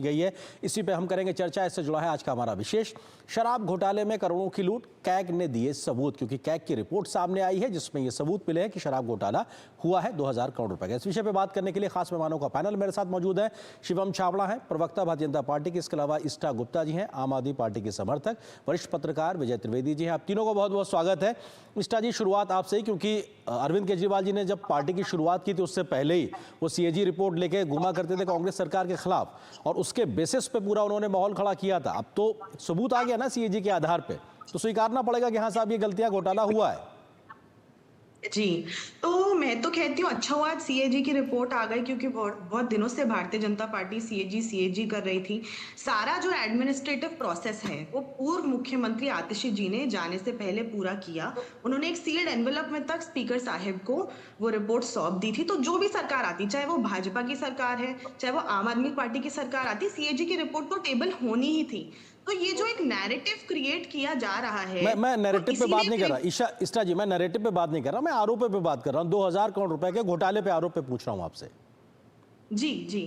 गई है। इसी पे हम करेंगे चर्चा। इससे जुड़ा है आज का हमारा विशेष। शराब घोटाले में करोड़ों की लूट, कैग ने दिए सबूत, क्योंकि कैग की रिपोर्ट सामने आई है जिसमें यह सबूत मिले हैं कि शराब घोटाला हुआ है 2000 करोड़ रुपए का। इस विषय पे बात करने के लिए खास मेहमानों का पैनल मेरे साथ मौजूद है। शिवम छाबड़ा हैं, प्रवक्ता भारतीय जनता पार्टी के। इसके अलावा इष्टा गुप्ता जी हैं, आम आदमी पार्टी के समर्थक। वरिष्ठ पत्रकार विजय त्रिवेदी जी हैं। आप तीनों को बहुत बहुत स्वागत है। इष्टा जी, शुरुआत आपसे ही, क्योंकि अरविंद केजरीवाल जी ने जब पार्टी की शुरुआत की थी उससे पहले ही वो सीएजी रिपोर्ट लेके घुमा करते थे कांग्रेस सरकार के खिलाफ, और उसके बेसिस पे पूरा उन्होंने माहौल खड़ा किया था। अब तो सबूत आ गया ना सीएजी के आधार पे, तो स्वीकारना पड़ेगा कि हाँ साहब ये गलतियां, घोटाला हुआ है। जी, तो मैं तो कहती हूँ अच्छा हुआ आज सीएजी की रिपोर्ट आ गई, क्योंकि बहुत दिनों से भारतीय जनता पार्टी सीएजी कर रही थी। सारा जो एडमिनिस्ट्रेटिव प्रोसेस है वो पूर्व मुख्यमंत्री आतिशी जी ने जाने से पहले पूरा किया। उन्होंने एक सील्ड एनवेलप में तक स्पीकर साहिब को वो रिपोर्ट सौंप दी थी। तो जो भी सरकार आती, चाहे वो भाजपा की सरकार है, चाहे वो आम आदमी पार्टी की सरकार आती, सीएजी की रिपोर्ट तो टेबल होनी ही थी। तो ये जो एक नैरेटिव क्रिएट किया जा रहा है, मैं नैरेटिव पे बात नहीं कर इसीलिए रहा इष्टा जी, मैं नैरेटिव पे बात नहीं कर रहा, मैं आरोपों पे बात कर रहा हूँ। 2000 करोड़ रुपए के घोटाले पे आरोप पे पूछ रहा हूँ आपसे। जी, जी।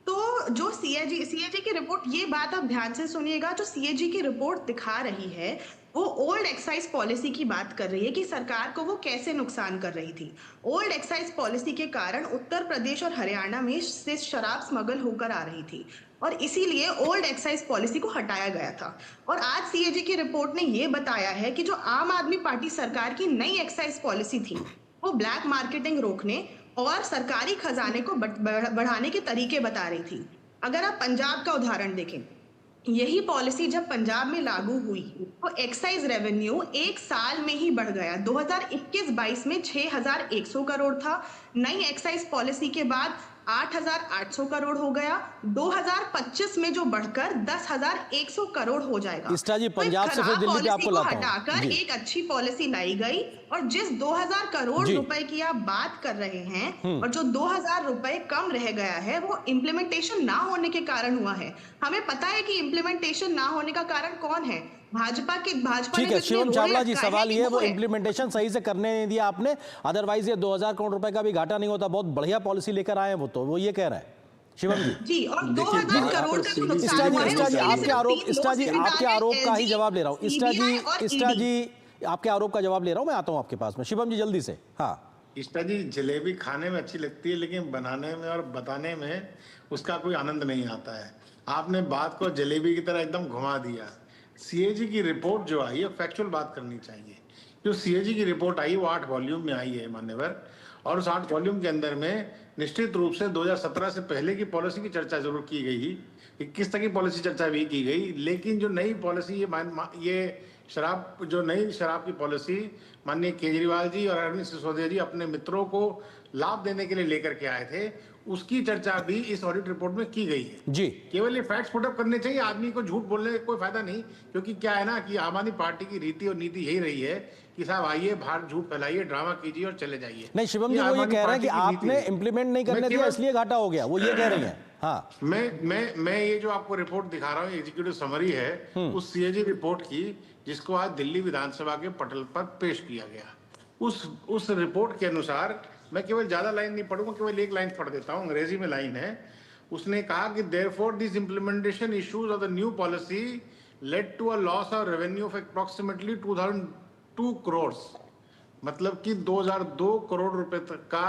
तो जो सीएजी की रिपोर्ट, ये बात आप ध्यान से सुनिएगा, जो सीएजी की रिपोर्ट दिखा रही है, वो ओल्ड एक्साइज पॉलिसी की बात कर रही है कि सरकार को वो कैसे नुकसान कर रही थी। ओल्ड एक्साइज पॉलिसी के कारण उत्तर प्रदेश और हरियाणा में से शराब स्मगल होकर आ रही थी, और इसीलिए ओल्ड एक्साइज पॉलिसी को हटाया गया था। और आज सीएजी की रिपोर्ट ने ये बताया है कि जो आम आदमी पार्टी सरकार की नई एक्साइज पॉलिसी थी, वो ब्लैक मार्केटिंग रोकने और सरकारी खजाने को बढ़ाने के तरीके बता रही थी। अगर आप पंजाब का उदाहरण देखें, यही पॉलिसी जब पंजाब में लागू हुई तो एक्साइज रेवेन्यू एक साल में ही बढ़ गया। 2021-22 में 6,100 करोड़ था। नई एक्साइज पॉलिसी के बाद 8,800 करोड़ हो गया। 2025 में जो बढ़कर 10,100 करोड़ हो जाएगा। इष्टा जी, तो एक पंजाब से फिर खराब दिल्ली पे पॉलिसी आपको को लाता हूँ हटाकर जी। एक अच्छी पॉलिसी लाई गई, और जिस 2,000 करोड़ जी। रुपए की आप बात कर रहे हैं, और जो 2,000 रुपए कम रह गया है, वो इम्प्लीमेंटेशन ना होने के कारण हुआ है। हमें पता है कि इम्प्लीमेंटेशन ना होने का कारण कौन है। भाजपा ठीक ने है तो इतने शिवम रोड़े छाबड़ा जी, लटकाए हैं सवाल कि ये है वो वो है। इम्प्लीमेंटेशन सही से करने नहीं दिया आपने, अदरवाइज ये 2000 करोड़ रुपए का भी घाटा नहीं होता। बहुत बढ़िया पॉलिसी लेकर आए हैं वो, तो वो ये कह रहे हैं शिवम जी। जी, और देखिए 2,000 बात करोड़ तो का जो सीधी नुकसान हुआ है इष्टा जी उसके लिए आपके सिर्फ आरोप, 3 इष्टा लोग जी जिम्मेदार आपके हैं, आरोप का ही एलजी, जवाब ले रहा हूँ। इष्टा सीबीआई और जी आपके आरोप का जवाब ले रहा हूँ, मैं आता हूँ आपके पास में। शिवम जी जल्दी से। हाँ इष्टा जी, जलेबी खाने में अच्छी लगती है लेकिन बनाने में और बताने में उसका कोई आनंद नहीं आता है। आपने बात को जलेबी की तरह एकदम घुमा दिया। सीएजी की रिपोर्ट जो आई है फैक्चुअल बात करनी चाहिए। जो सीएजी की रिपोर्ट आई वो 8 वॉल्यूम में आई है मान्यवर, और उस 8 वॉल्यूम के अंदर में निश्चित रूप से 2017 से पहले की पॉलिसी की चर्चा जरूर की गई, 21 तक की पॉलिसी चर्चा भी की गई, लेकिन जो नई पॉलिसी ये जो नई शराब की पॉलिसी माननीय केजरीवाल जी और अरविंद सिसोदिया जी अपने मित्रों को लाभ देने के लिए लेकर के आए थे, उसकी चर्चा भी इस ऑडिट रिपोर्ट में की गई है जी। केवल ये फैक्ट्स पुटअप करने चाहिए, आदमी को झूठ बोलने का कोई फायदा नहीं। क्योंकि क्या है ना कि आम आदमी पार्टी की रीति और नीति यही रही है कि साहब आइए बाहर झूठ फैलाइए, ड्रामा कीजिए और चले जाइए। नहीं शिवम जी, वो ये कह रहे हैं कि आपने इंप्लीमेंट नहीं करने दिया इसलिए घाटा हो गया, वो ये कह रही हैं। हाँ, मैं ये जो आपको रिपोर्ट दिखा रहा हूँ एग्जीक्यूटिव समरी है उस सीएजी रिपोर्ट की, जिसको आज दिल्ली विधानसभा के पटल पर पेश किया गया। उस रिपोर्ट के अनुसार, मैं केवल ज्यादा लाइन नहीं पढ़ूंगा, केवल एक लाइन पढ़ देता हूँ, अंग्रेजी में लाइन है। उसने कहा कि therefore this implementation issues of the new policy led to a loss of revenue of approximately 2002 crore. मतलब कि 2002 करोड़ रुपए तक का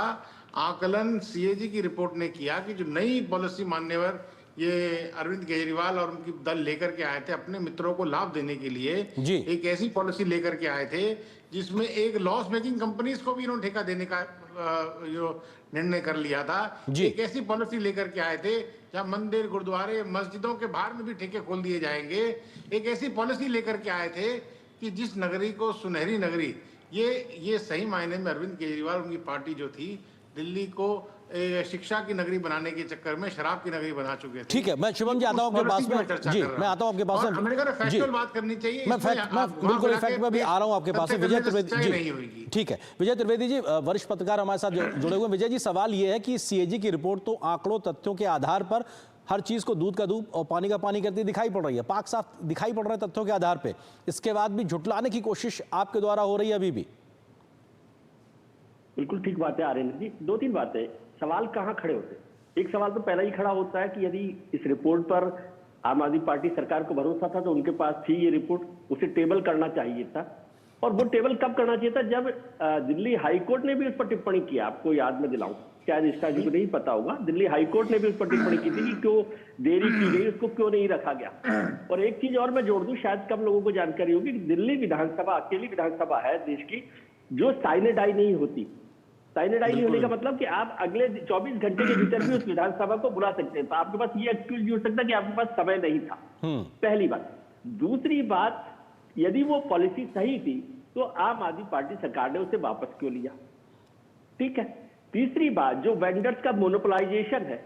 आकलन सीएजी की रिपोर्ट ने किया कि जो नई पॉलिसी मान्यवर ये अरविंद केजरीवाल और उनकी दल लेकर के आए थे अपने मित्रों को लाभ देने के लिए, एक ऐसी पॉलिसी लेकर के आए थे जिसमें एक लॉस मेकिंग कंपनीज को भी इन्होंने ठेका देने का जो निर्णय कर लिया था। एक ऐसी पॉलिसी लेकर के आए थे जहां मंदिर, गुरुद्वारे, मस्जिदों के बाहर में भी ठेके खोल दिए जाएंगे। एक ऐसी पॉलिसी लेकर के आए थे कि जिस नगरी को सुनहरी नगरी, ये सही मायने में अरविंद केजरीवाल उनकी पार्टी जो थी, दिल्ली को शिक्षा की नगरी बनाने के चक्कर में शराब की नगरी बना चुके थे। ठीक है, मैं शिवम जी आता हूं आपके पास में। जी, मैं आता हूं आपके पास में। हमने कहा फैक्चुअल बात करनी चाहिए। मैं बिल्कुल फैक्ट में भी आ रहा हूं आपके पास में। विजय त्रिवेदी जी, ठीक है। विजय त्रिवेदी जी, वरिष्ठ पत्रकार हमारे साथ जुड़े हुए। विजय जी, सवाल ये है कि सीएजी की रिपोर्ट तो आंकड़ों, तथ्यों के आधार पर हर चीज को दूध का दूध और पानी का पानी करती दिखाई पड़ रही है, पाक साफ दिखाई पड़ रहा है तथ्यों के आधार पर। इसके बाद भी झुटलाने की कोशिश आपके द्वारा हो रही है अभी भी। बिल्कुल ठीक बात है आर्यन जी। 2-3 बातें, सवाल कहाँ खड़े होते, एक सवाल तो पहला ही खड़ा होता है कि यदि इस रिपोर्ट पर आम आदमी पार्टी सरकार को भरोसा था तो उनके पास थी ये रिपोर्ट, उसे टेबल करना चाहिए था। और वो टेबल कब करना चाहिए था? जब दिल्ली हाईकोर्ट ने भी उस पर टिप्पणी की। आपको याद मैं दिलाऊं, शायद निष्ठा जी को नहीं पता होगा, दिल्ली हाईकोर्ट ने भी उस पर टिप्पणी की थी कि क्यों देरी की गई, उसको क्यों नहीं रखा गया। और एक चीज और मैं जोड़ दूं, शायद कम लोगों को जानकारी होगी कि दिल्ली विधानसभा अकेली विधानसभा है देश की जो साइनेडाई नहीं होती। साइनेडाई नहीं होने का मतलब कि आप अगले 24 घंटे के भीतर भी उस विधानसभा को बुला सकते हैं। तो आपके पास ये एक्सक्यूज नहीं हो सकता कि आपके पास समय नहीं था। पहली बात। दूसरी बात, यदि वो पॉलिसी सही थी तो आम आदमी पार्टी सरकार ने उसे वापस क्यों लिया? ठीक है। तीसरी बात, जो वेंडर्स का मोनोपोलाइजेशन है,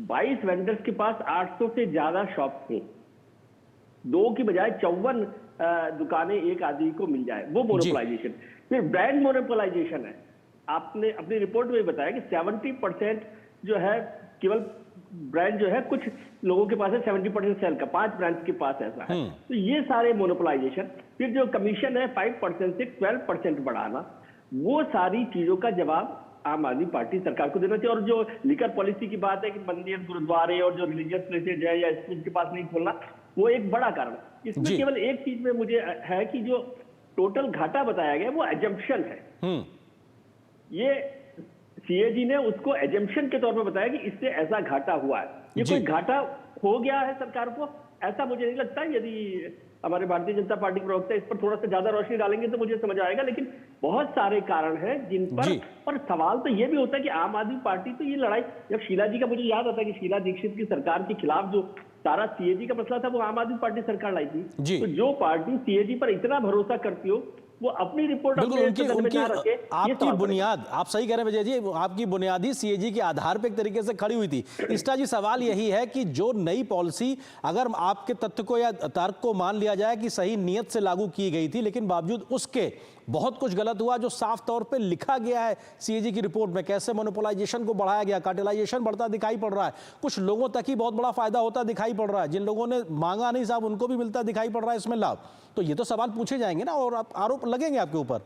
22 वेंडर्स के पास 800 से ज्यादा शॉप थे, 2 की बजाय 54 दुकानें एक आदमी को मिल जाए, वो मोनोपोलाइजेशन। फिर ब्रांड मोनोपोलाइजेशन है। आपने अपनी रिपोर्ट में बताया कि 70% जो है केवल ब्रांड जो है कुछ लोगों के पास है, 70% सेल का 5 ब्रांड्स के पास ऐसा है। तो ये सारे मोनोपोलाइजेशन। फिर जो कमीशन है 5% से 12% बढ़ाना, वो सारी चीजों का जवाब आम आदमी पार्टी सरकार को देना चाहिए। और जो लिकर पॉलिसी की बात है कि मंदिर, गुरुद्वारे और जो रिलीजियस प्लेसेज है या स्कूल के पास नहीं खोलना, वो एक बड़ा कारण है। इसमें केवल एक चीज में मुझे है कि जो टोटल घाटा बताया गया वो एजम्पशन है। ये सीएजी ने उसको एजम्पशन के तौर पर बताया कि इससे ऐसा घाटा हुआ है। ये कोई घाटा हो गया है सरकार को, ऐसा मुझे नहीं लगता। यदि हमारे भारतीय जनता पार्टी के प्रवक्ता इस पर थोड़ा सा ज्यादा रोशनी डालेंगे तो मुझे समझ आएगा। लेकिन बहुत सारे कारण हैं जिन पर, और सवाल तो ये भी होता है कि आम आदमी पार्टी तो ये लड़ाई, जब शीला जी का मुझे याद आता है कि शीला दीक्षित की सरकार के खिलाफ जो सारा सीएजी का मसला था वो आम आदमी पार्टी सरकार लाई थी। तो जो पार्टी सीएजी पर इतना भरोसा करती हो वो अपनी रिपोर्ट उनकी आपकी बुनियाद, आप सही कह रहे हैं विजय जी, आपकी बुनियादी सीएजी के आधार पे एक तरीके से खड़ी हुई थी। निष्ठा जी, सवाल यही है कि जो नई पॉलिसी, अगर आपके तथ्य को या तर्क को मान लिया जाए कि सही नियत से लागू की गई थी, लेकिन बावजूद उसके बहुत कुछ गलत हुआ जो साफ तौर पे लिखा गया है सीएजी की रिपोर्ट में। कैसे मोनोपोलाइजेशन को बढ़ाया गया, कार्टेलाइजेशन बढ़ता दिखाई पड़ रहा है, कुछ लोगों तक ही बहुत बड़ा फायदा होता दिखाई पड़ रहा है, जिन लोगों ने मांगा नहीं साहब उनको भी मिलता दिखाई पड़ रहा है इसमें लाभ। तो ये तो सवाल पूछे जाएंगे ना और आरोप लगेंगे आपके ऊपर।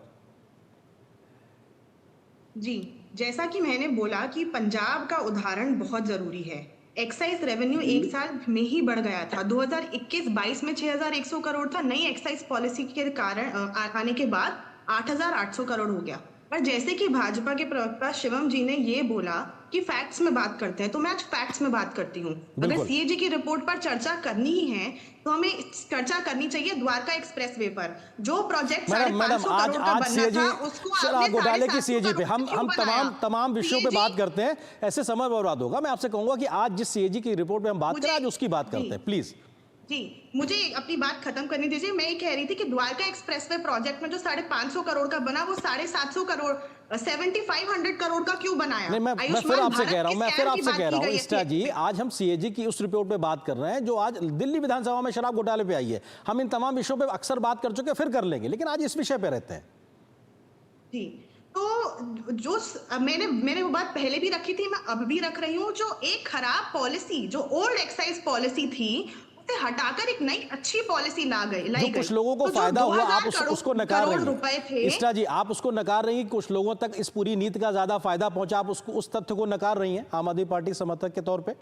जी, जैसा कि मैंने बोला कि पंजाब का उदाहरण बहुत जरूरी है। एक्साइज रेवेन्यू एक साल में ही बढ़ गया था। 2021-22 में 6,100 करोड़ था, नई एक्साइज पॉलिसी के कारण आने के बाद 8,800 करोड़ हो गया। पर जैसे कि भाजपा के प्रवक्ता शिवम जी ने ये बोला कि फैक्ट्स में बात करते हैं, तो मैं आज फैक्ट्स में बात करती हूँ। अगर सीएजी की रिपोर्ट पर चर्चा करनी ही है तो हमें चर्चा करनी चाहिए द्वारका एक्सप्रेसवे पर। जो प्रोजेक्ट 550 करोड़ का बनना था उसको शराब घोटाले की सीएजी पे हम तमाम विषयों पे बात करते हैं, ऐसे समय बर्बाद होगा। मैं आपसे कहूंगा कि आज जिस सीएजी की रिपोर्ट पे हम बात करें आज उसकी बात करते हैं प्लीज। जी, मुझे अपनी बात खत्म करनी दीजिए। मैं ये कह रही थी कि द्वारका एक्सप्रेसवे प्रोजेक्ट में जो 550 करोड़ का बना वो 750 करोड़ 7500 करोड़ का क्यों बनाया? नहीं, मैं फिर आपसे कह रहा हूं निष्ठा जी, आज हम सीएजी की उस रिपोर्ट पे बात कर रहे हैं जो आज दिल्ली विधानसभा में शराब घोटाले पे आई है। हम इन तमाम विषयों पे अक्सर बात कर चुके हैं, फिर कर लेंगे, लेकिन आज इस विषय पे रहते हैं। जी, तो जो मैंने वो बात पहले भी रखी थी, मैं अब भी रख रही हूँ। जो एक खराब पॉलिसी, जो ओल्ड एक्साइज पॉलिसी थी, उसे हटाकर एक नई अच्छी पॉलिसी लाई कुछ लोगों को फायदा हुआ, आप उसको नकार रही हैं। निष्ठा जी, आप उसको नकार रही हैं, कुछ लोगों तक इस पूरी नीति का ज्यादा फायदा पहुंचा, आप उसको उस तथ्य को नकार रही हैं आम आदमी पार्टी समर्थक के तौर पे।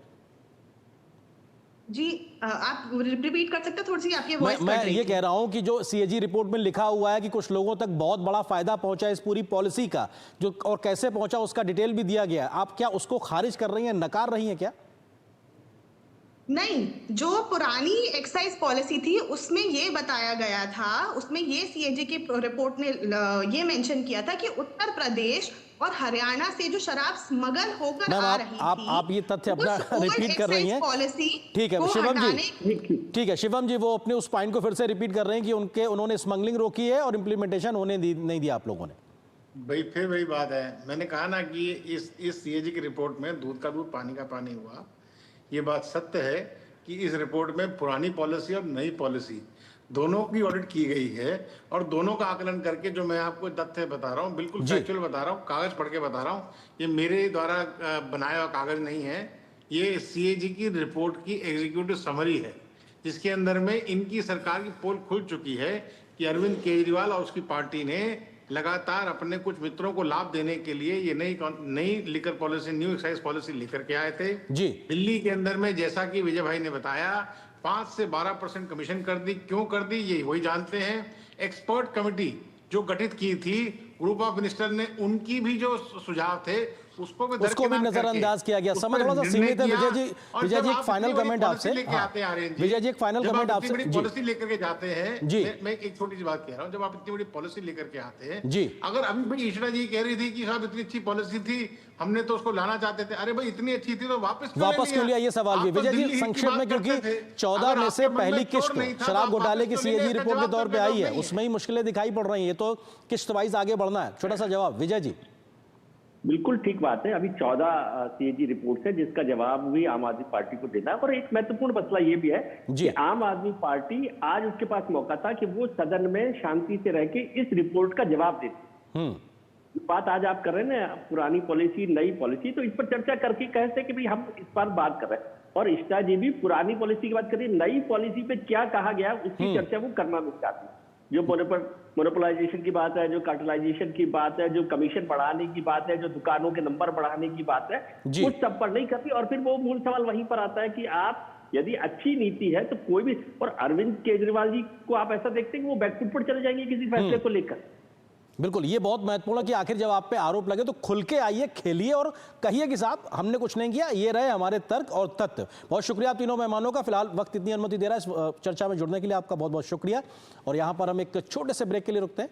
जी, आप रिपीट कर सकते हैं थोड़ी सी, आपकी वॉइस मैं ये कह रहा हूं कि जो सीएजी रिपोर्ट में लिखा हुआ है कि कुछ लोगों तक बहुत बड़ा फायदा पहुंचा इस पूरी पॉलिसी का, जो और कैसे पहुंचा उसका डिटेल भी दिया गया है, आप क्या उसको खारिज कर रही हैं, नकार रही हैं क्या? नहीं, जो पुरानी एक्साइज पॉलिसी थी उसमें ये बताया गया था, उसमें ये सीएजी की रिपोर्ट ने ये मेंशन किया था कि उत्तर प्रदेश और हरियाणा से जो शराब स्मगल होकर आ रही थी, आप ये तथ्य अपना रिपीट कर रही हैं। ठीक है शिवम जी, ठीक है शिवम जी, वो अपने उस पॉइंट को फिर से रिपीट कर रहे हैं कि उन्होंने स्मगलिंग रोकी है और इंप्लीमेंटेशन होने नहीं दिया आप लोगों ने। भाई फिर वही बात है, मैंने कहा ना कि इस सीएजी की रिपोर्ट में दूध का दूध पानी का पानी हुआ। ये बात सत्य है कि इस रिपोर्ट में पुरानी पॉलिसी और नई पॉलिसी दोनों की ऑडिट की गई है और दोनों का आकलन करके जो मैं आपको तथ्य बता रहा हूँ, बिल्कुल फैक्चुअल बता रहा हूँ, कागज पढ़ के बता रहा हूँ, ये मेरे द्वारा बनाया हुआ कागज नहीं है, ये सीएजी की रिपोर्ट की एग्जीक्यूटिव समरी है, जिसके अंदर में इनकी सरकार की पोल खुल चुकी है कि अरविंद केजरीवाल और उसकी पार्टी ने लगातार अपने कुछ मित्रों को लाभ देने के लिए ये नई liquor policy, new excise policy लेकर के आए थे। जी। दिल्ली के अंदर में, जैसा कि विजय भाई ने बताया, 5 से 12% कमीशन कर दी। क्यों कर दी ये वही जानते हैं। एक्सपर्ट कमेटी जो गठित की थी ग्रुप ऑफ मिनिस्टर ने, उनकी भी जो सुझाव थे उसको भी नजरअंदाज किया गया। समय थोड़ा सा सीमित है। विजय जी एक फाइनल कमेंट आपसे। विजय जी एक फाइनल कमेंट आपसे। पॉलिसी लेकर के जाते हैं जी, मैं एक छोटी सी बात कह रहा हूं। जब आप इतनी बड़ी पॉलिसी लेकर के आते हैं जी, अगर अभी भाई ईशड़ा जी कह रही थी कि साहब इतनी अच्छी पॉलिसी थी, हमने तो उसको लाना चाहते थे। अरे भाई इतनी अच्छी थी तो वापस क्यों लिया, ये सवाल भी। विजय जी संक्षेप में, क्योंकि 14 में से पहली किस्त शराब घोटाले की सीएजी रिपोर्ट के तौर पे आई है, उसमें ही मुश्किलें दिखाई पड़ रही है, तो किस्त वाइज आगे बढ़ना है। छोटा सा जवाब विजय जी। बिल्कुल ठीक बात है। अभी 14 सीएजी रिपोर्ट है जिसका जवाब भी आम आदमी पार्टी को देना है। और एक महत्वपूर्ण मसला ये भी है कि आम आदमी पार्टी, आज उसके पास मौका था कि वो सदन में शांति से रह के इस रिपोर्ट का जवाब देती। बात आज आप कर रहे हैं ना, पुरानी पॉलिसी नई पॉलिसी, तो इस पर चर्चा करके कहते कि भाई हम इस पर बात कर रहे हैं। और इष्टा जी भी पुरानी पॉलिसी की बात करिए, नई पॉलिसी पे क्या कहा गया उसकी चर्चा वो करना नहीं चाहती। जो मोनोपोलाइजेशन की बात है, जो कार्टेलाइजेशन की बात है, जो कमीशन बढ़ाने की बात है, जो दुकानों के नंबर बढ़ाने की बात है, उस सब पर नहीं करती। और फिर वो मूल सवाल वहीं पर आता है कि आप यदि अच्छी नीति है तो कोई भी, और अरविंद केजरीवाल जी को आप ऐसा देखते हैं कि वो बैकफुट पर चले जाएंगे किसी फैसले को लेकर। बिल्कुल, ये बहुत महत्वपूर्ण है कि आखिर जब आप पे आरोप लगे तो खुल के आइए, खेलिए और कहिए कि साहब हमने कुछ नहीं किया। ये रहे हमारे तर्क और तथ्य। बहुत शुक्रिया आप तीनों मेहमानों का। फिलहाल वक्त इतनी अनुमति दे रहा है इस चर्चा में जुड़ने के लिए, आपका बहुत बहुत शुक्रिया। और यहां पर हम एक छोटे से ब्रेक के लिए रुकते हैं।